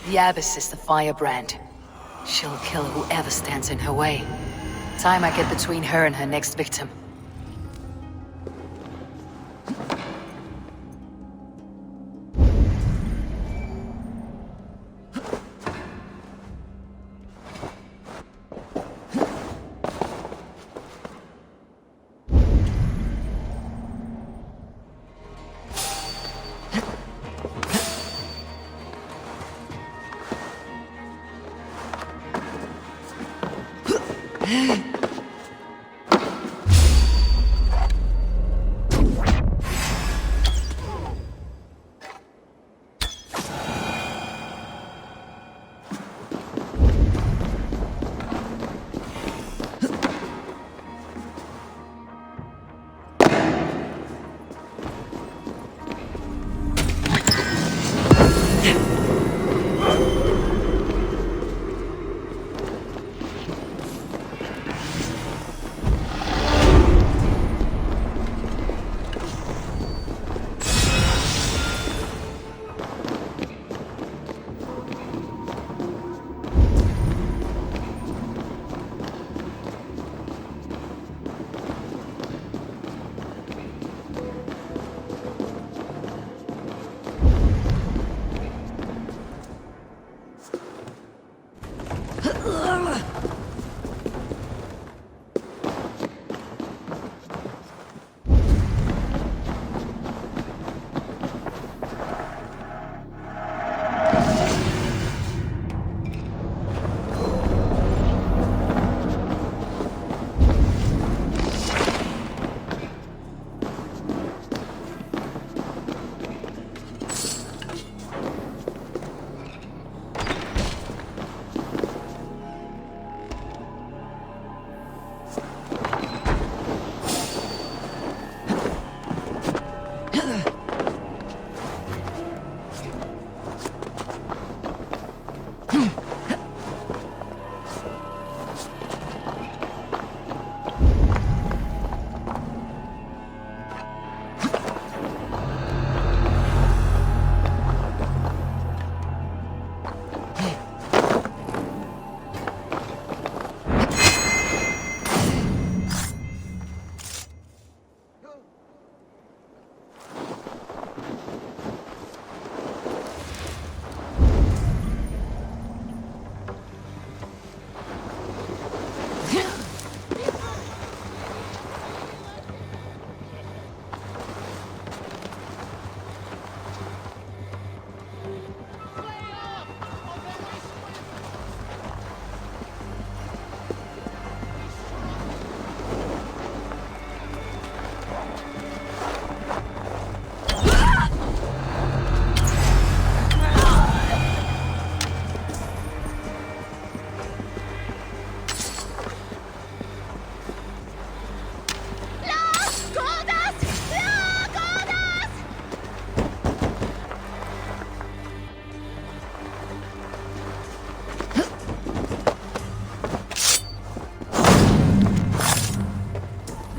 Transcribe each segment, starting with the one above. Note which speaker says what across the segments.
Speaker 1: The Abyss is the Firebrand. She'll kill whoever stands in her way. Time I get between her and her next victim.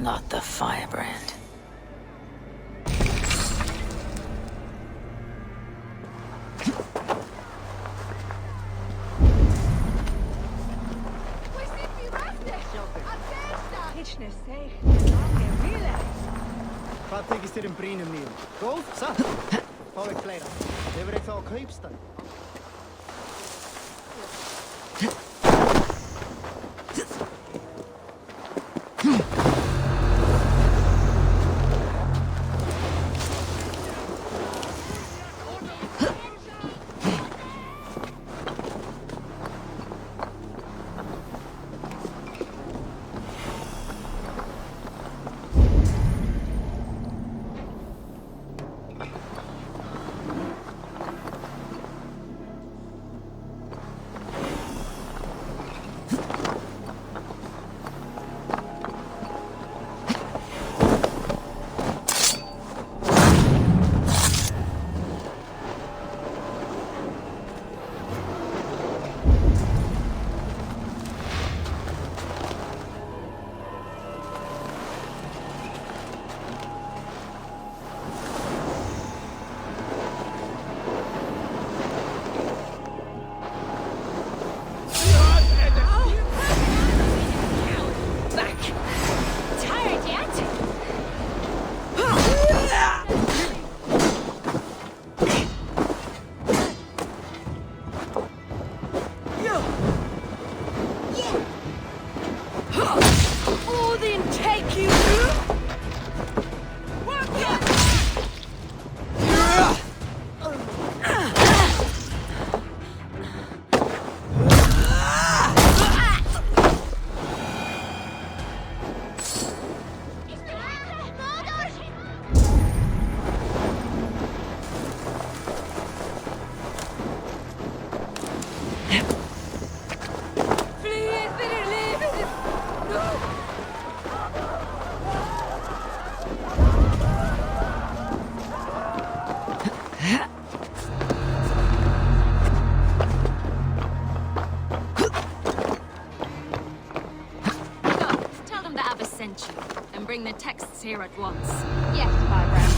Speaker 2: Not the Firebrand.
Speaker 3: Hvað þykist þér brýnum nýjum? Góð, satt? Fáið fleira. Hefur eitt þá á kaupstað.
Speaker 2: bring the texts here at once.
Speaker 4: Yes, Firebrand.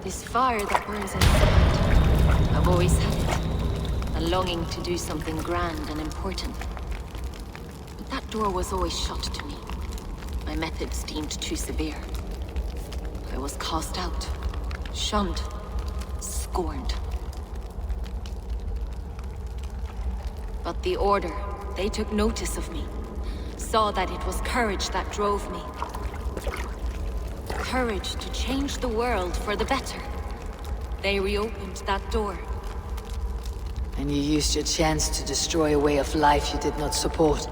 Speaker 2: This fire that burns inside, I've always had it. A longing to do something grand and important. But that door was always shut to me. My methods deemed too severe. I was cast out, shunned, scorned. But the Order, they took notice of me. Saw that it was courage that drove me. Courage to change the world for the better. They reopened that door.
Speaker 1: And you used your chance to destroy a way of life you did not support.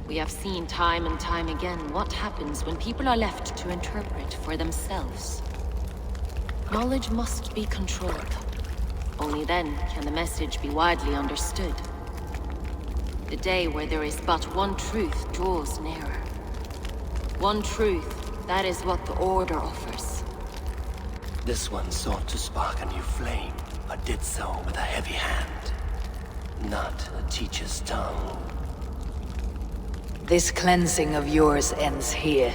Speaker 2: We have seen time and time again what happens when people are left to interpret for themselves. Knowledge must be controlled. Only then can the message be widely understood. The day where there is but one truth draws nearer. One truth, that is what the Order offers.
Speaker 5: This one sought to spark a new flame, but did so with a heavy hand, not a teacher's tongue.
Speaker 1: This cleansing of yours ends here.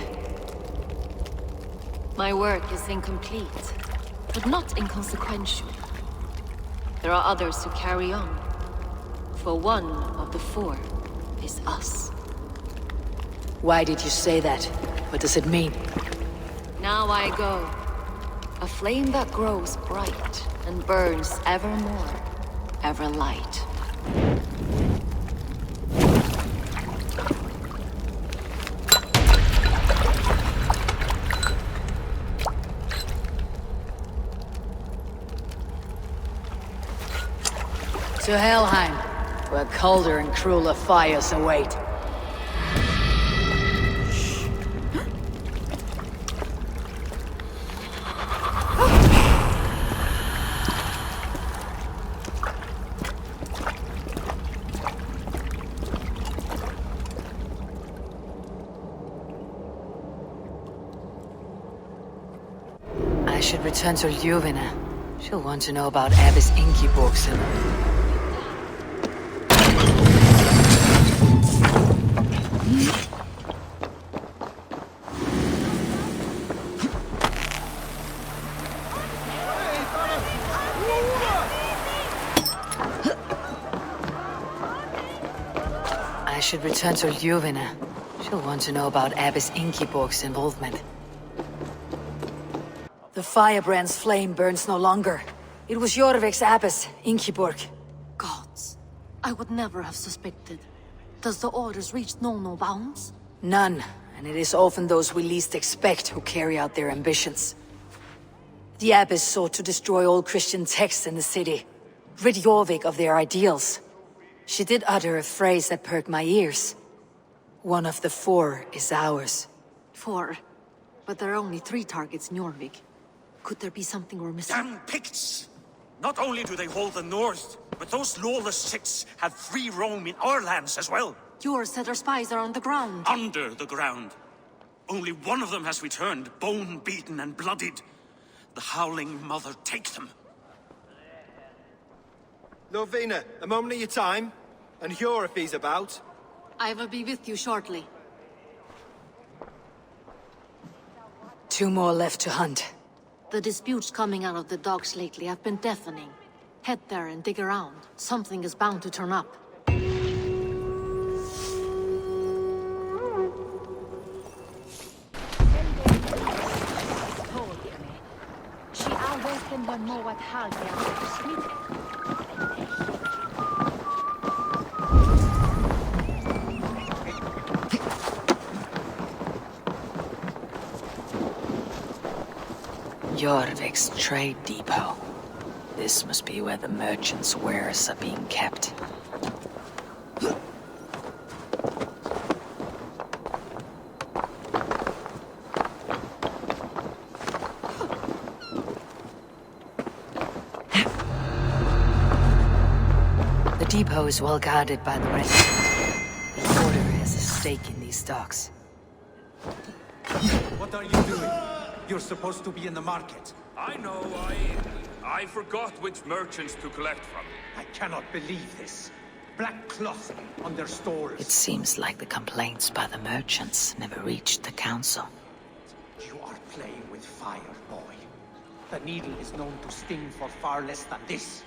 Speaker 2: My work is incomplete, but not inconsequential. There are others who carry on. For one of the four is us.
Speaker 1: Why did you say that? What does it mean?
Speaker 2: Now I go. A flame that grows bright and burns ever more, ever light.
Speaker 1: To Helheim, where colder and crueler fires await. I should return to Ljuvina. She'll want to know about Abbess Ingeborg's and... I should return to Ljuvina. She'll want to know about Abbess Ingeborg's involvement. The Firebrand's flame burns no longer. It was Jorvik's abbess, Ingeborg.
Speaker 6: Gods, I would never have suspected. Does the Order's reach know no bounds?
Speaker 1: None, and it is often those we least expect who carry out their ambitions. The abbess sought to destroy all Christian texts in the city, rid Jorvik of their ideals. She did utter a phrase that perked my ears. One of the four is ours.
Speaker 6: 4. But there are only 3 targets in Jorvik. Could there be something we're missing?
Speaker 7: Damn Picts! Not only do they hold the north, but those lawless sects have free roam in our lands as well.
Speaker 6: Yours said our spies are on the ground.
Speaker 7: Under the ground. Only one of them has returned, bone-beaten and bloodied. The Howling Mother take them.
Speaker 3: Lovina, a moment of your time. And Hjor if he's about.
Speaker 6: I will be with you shortly.
Speaker 1: 2 more left to hunt.
Speaker 6: The disputes coming out of the docks lately have been deafening. Head there and dig around. Something is bound to turn up.
Speaker 1: Jorvik's trade depot. This must be where the merchants' wares are being kept. depot is well guarded by the rest. The Order has a stake in these docks.
Speaker 4: What are you doing? You're supposed to be in the market.
Speaker 8: I know, I forgot which merchants to collect from.
Speaker 4: I cannot believe this. Black cloth on their stores.
Speaker 1: It seems like the complaints by the merchants never reached the council.
Speaker 4: You are playing with fire, boy. The needle is known to sting for far less than this.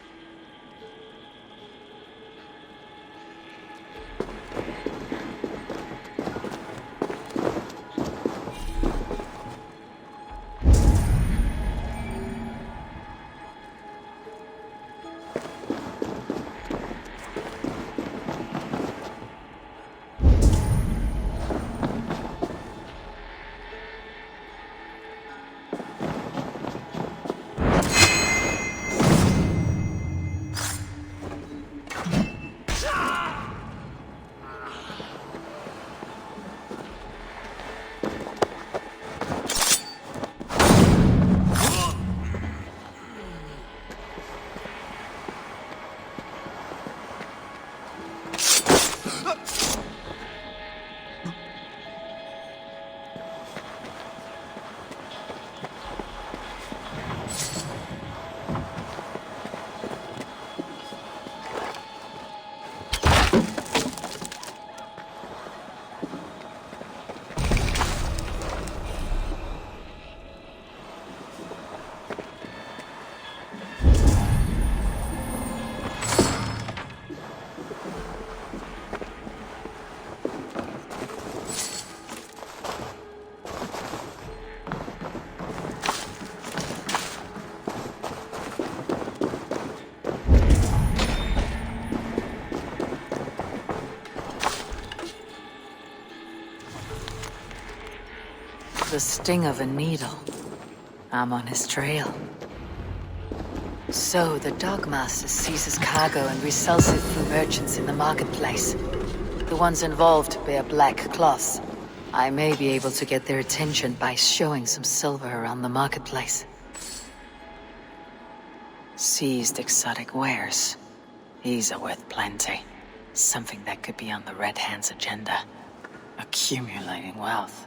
Speaker 1: The sting of a needle. I'm on his trail. So, the Dogmaster seizes cargo and resells it through merchants in the marketplace. The ones involved bear black cloths. I may be able to get their attention by showing some silver around the marketplace. Seized exotic wares. These are worth plenty. Something that could be on the Red Hand's agenda. Accumulating wealth.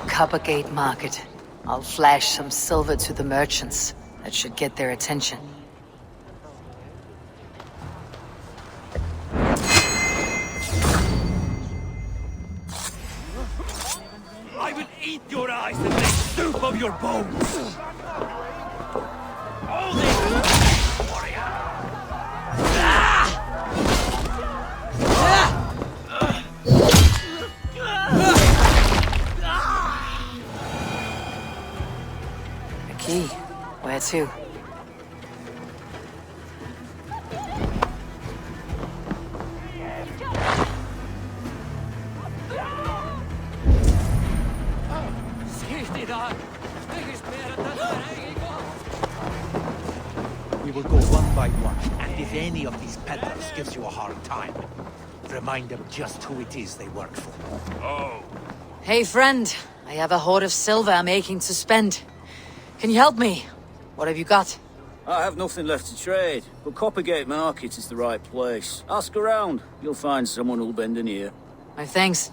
Speaker 1: Coppergate Market. I'll flash some silver to the merchants. That should get their attention.
Speaker 8: I will eat your eyes and make soup of your bones! All this, warrior!
Speaker 1: Key. Where to?
Speaker 4: We will go one by one, and if any of these peddlers gives you a hard time, remind them just who it is they work for.
Speaker 8: Oh.
Speaker 1: Hey friend, I have a hoard of silver I'm aching to spend. Can you help me? What have you got?
Speaker 9: I have nothing left to trade, but Coppergate Market is the right place. Ask around, you'll find someone who'll bend an ear.
Speaker 1: My thanks.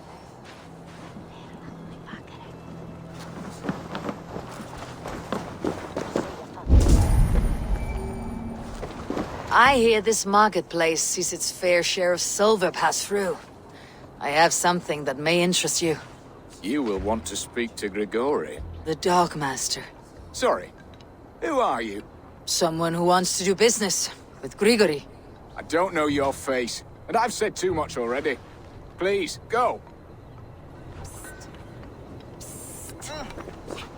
Speaker 1: I hear this marketplace sees its fair share of silver pass through. I have something that may interest you.
Speaker 10: You will want to speak to Grigori.
Speaker 1: The Dogmaster.
Speaker 10: Sorry, who are you?
Speaker 1: Someone who wants to do business with Grigori.
Speaker 10: I don't know your face, and I've said too much already. Please, go.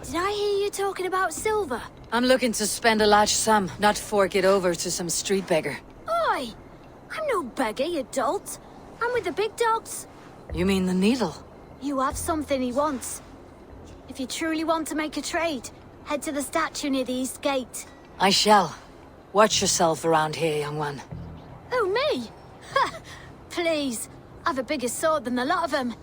Speaker 11: Did I hear you talking about silver?
Speaker 1: I'm looking to spend a large sum, not fork it over to some street beggar.
Speaker 11: Oi! I'm no beggar, you dolt. I'm with the big dogs.
Speaker 1: You mean the needle?
Speaker 11: You have something he wants. If you truly want to make a trade, head to the statue near the east gate.
Speaker 1: I shall. Watch yourself around here, young one.
Speaker 11: Oh, me? Ha! Please. I've a bigger sword than the lot of them.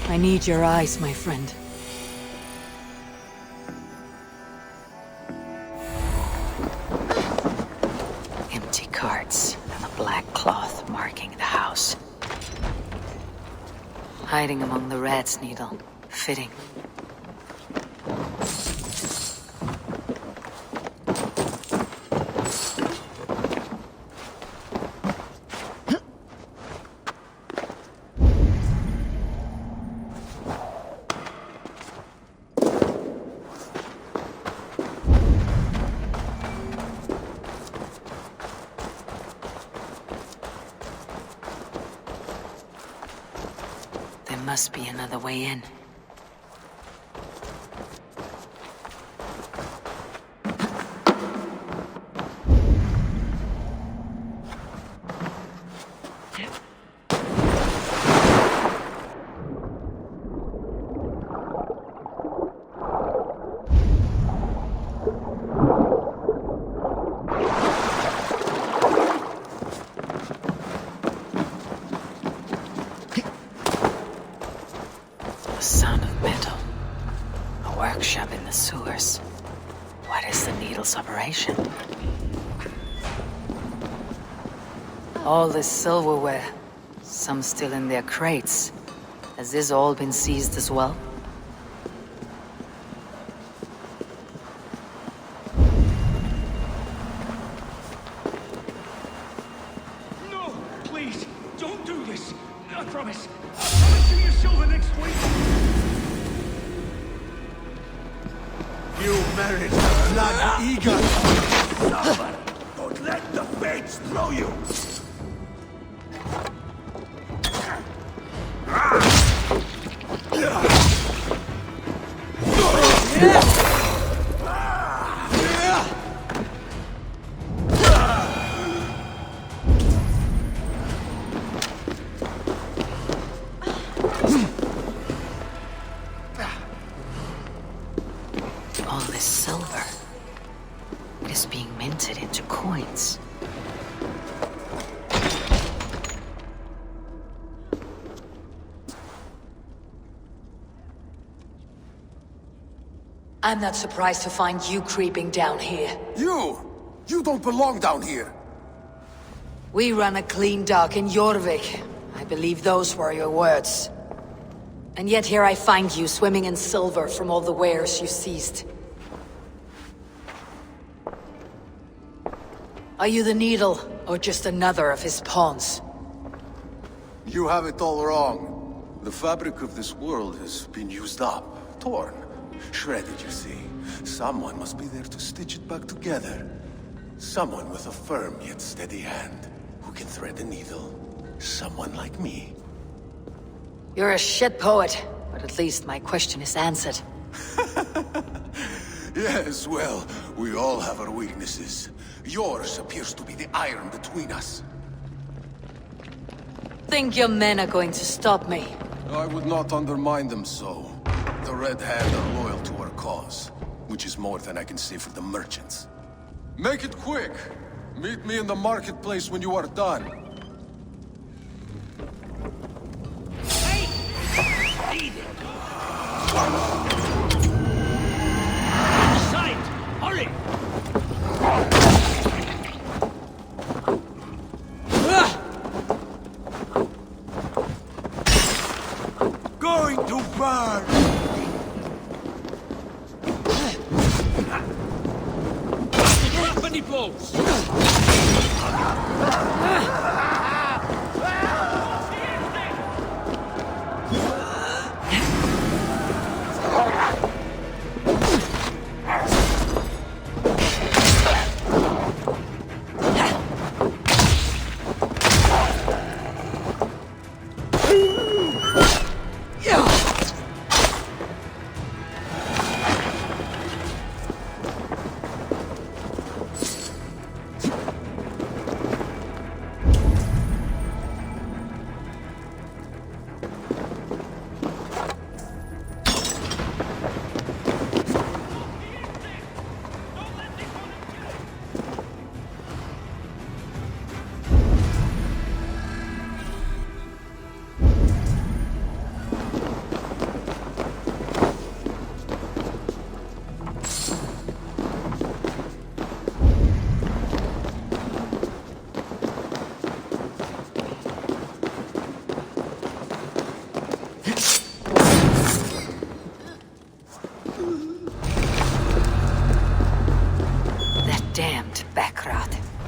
Speaker 1: I need your eyes, my friend. Empty carts and a black cloth marking the house. Hiding among the rat's needle. Fitting. Must be another way in. Operation. All this silverware, some still in their crates. Has this all been seized as well?
Speaker 8: No, please, don't do this. I promise. I'll see you silver next week.
Speaker 4: You married a blood eagle!
Speaker 8: Suffer! Don't let the fates throw you!
Speaker 1: All this silver, it is being minted into coins. I'm not surprised to find you creeping down here.
Speaker 12: You don't belong down here.
Speaker 1: We run a clean dock in Jorvik. I believe those were your words. And yet here I find you swimming in silver from all the wares you seized. Are you the Needle, or just another of his pawns?
Speaker 12: You have it all wrong. The fabric of this world has been used up, torn, shredded, you see. Someone must be there to stitch it back together. Someone with a firm yet steady hand, who can thread a needle. Someone like me.
Speaker 1: You're a shit poet, but at least my question is answered.
Speaker 12: Yes, well, we all have our weaknesses. Yours appears to be the iron between us.
Speaker 1: Think your men are going to stop me?
Speaker 12: I would not undermine them so. The Red Hand are loyal to our cause, which is more than I can say for the merchants. Make it quick! Meet me in the marketplace when you are done.
Speaker 8: Sight! Hurry!
Speaker 4: Going to burn!
Speaker 8: Weapon many blows!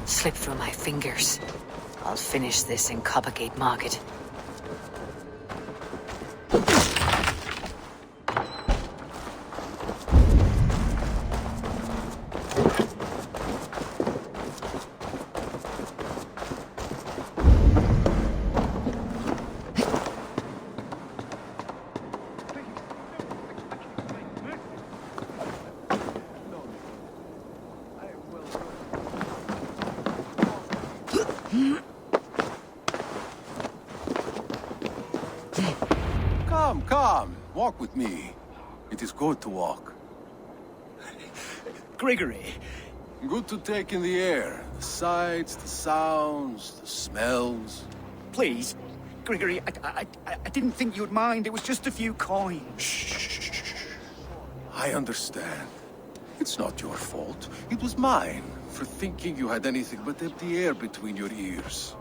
Speaker 1: Slipped through my fingers. I'll finish this in Coppergate Market.
Speaker 12: Come, walk with me. It is good to walk.
Speaker 4: Gregory.
Speaker 12: Good to take in the air. The sights, the sounds, the smells.
Speaker 4: Please, Gregory, I didn't think you'd mind. It was just a few coins.
Speaker 12: Shh. I understand. It's not your fault. It was mine, for thinking you had anything but empty air between your ears.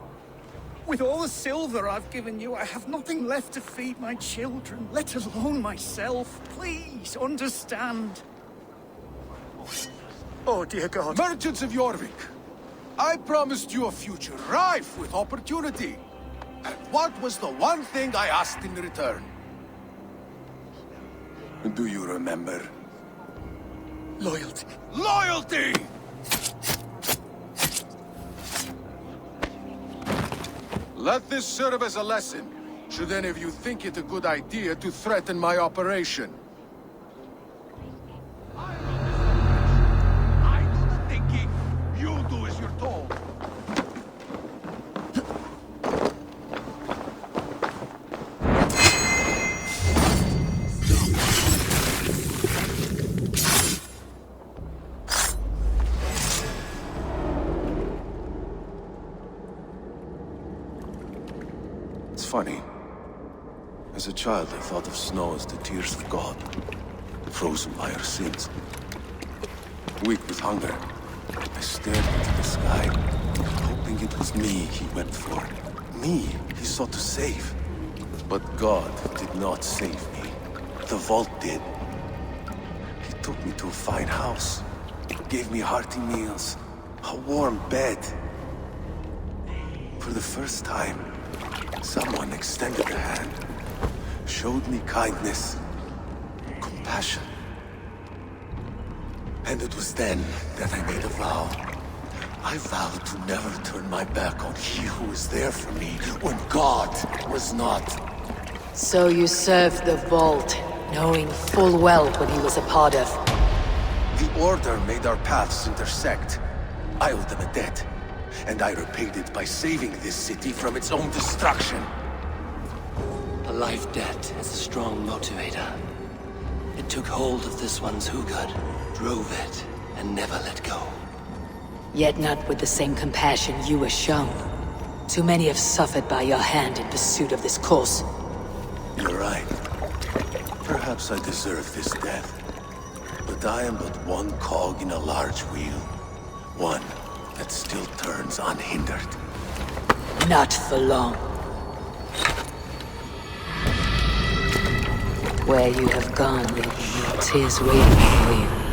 Speaker 4: With all the silver I've given you, I have nothing left to feed my children, let alone myself. Please, understand. Oh, dear God.
Speaker 12: Merchants of Jorvik, I promised you a future rife with opportunity. And what was the one thing I asked in return? Do you remember?
Speaker 4: Loyalty.
Speaker 12: Loyalty! Let this serve as a lesson, should any of you think it a good idea to threaten my operation.
Speaker 8: I do the thinking, you do as you're told.
Speaker 12: Funny. As a child, I thought of snow as the tears of God, frozen by our sins. Weak with hunger, I stared into the sky, hoping it was me he wept for. Me he sought to save. But God did not save me. The vault did. He took me to a fine house, gave me hearty meals, a warm bed. For the first time, someone extended a hand, showed me kindness, compassion. And it was then that I made a vow. I vowed to never turn my back on he who was there for me when God was not.
Speaker 1: So you served the Vault, knowing full well what he was a part of.
Speaker 12: The Order made our paths intersect. I owed them a debt. And I repaid it by saving this city from its own destruction.
Speaker 5: A life debt is a strong motivator. It took hold of this one's hugad, drove it, and never let go.
Speaker 1: Yet not with the same compassion you were shown. Too many have suffered by your hand in pursuit of this cause.
Speaker 12: You're right. Perhaps I deserve this death. But I am but one cog in a large wheel. One that still turns unhindered.
Speaker 1: Not for long. Where you have gone, there will be tears waiting for you.